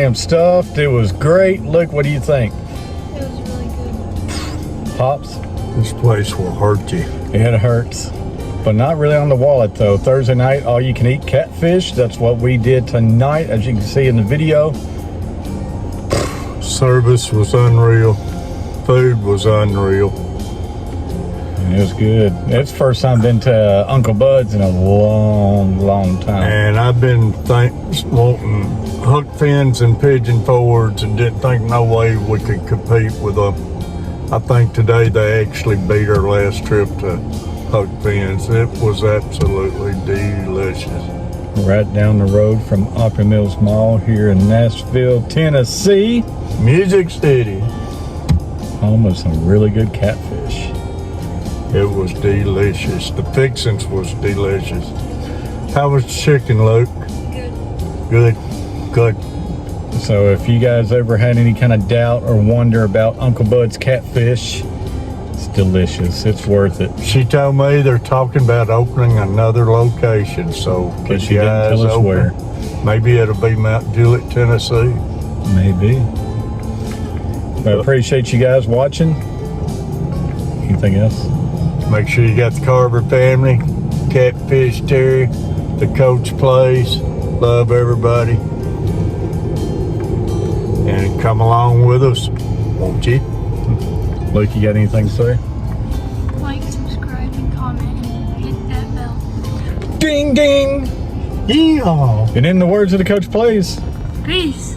damn stuffed. It was great. Luke, what do you think? It was really good. Pops? This place will hurt you. It hurts. But not really on the wallet though. Thursday night, all you can eat catfish. That's what we did tonight, as you can see in the video. Service was unreal. Food was unreal. It was good. It's the first time I've been to Uncle Bud's in a long time. And I've been wanting hook fins and pigeon forwards and didn't think no way we could compete with them. I think today they actually beat our last trip to hook fins. It was absolutely delicious. Right down the road from Opry Mills Mall here in Nashville, Tennessee. Music City. Home of some really good catfish. It was delicious. The fixings was delicious. How was the chicken, Luke? Good. Good. So if you guys ever had any kind of doubt or wonder about Uncle Bud's catfish, it's delicious. It's worth it. She told me they're talking about opening another location, so But she didn't tell us where. Maybe it'll be Mount Juliet, Tennessee. Maybe. I appreciate you guys watching. Anything else? Make sure you got the Carver family, Catfish Terry, the Coach Place. Love everybody. And come along with us, won't you? Luke, you got anything to say? Like, subscribe, and comment, and hit that bell. Ding, ding. Yeehaw! And in the words of the Coach Plays, Peace.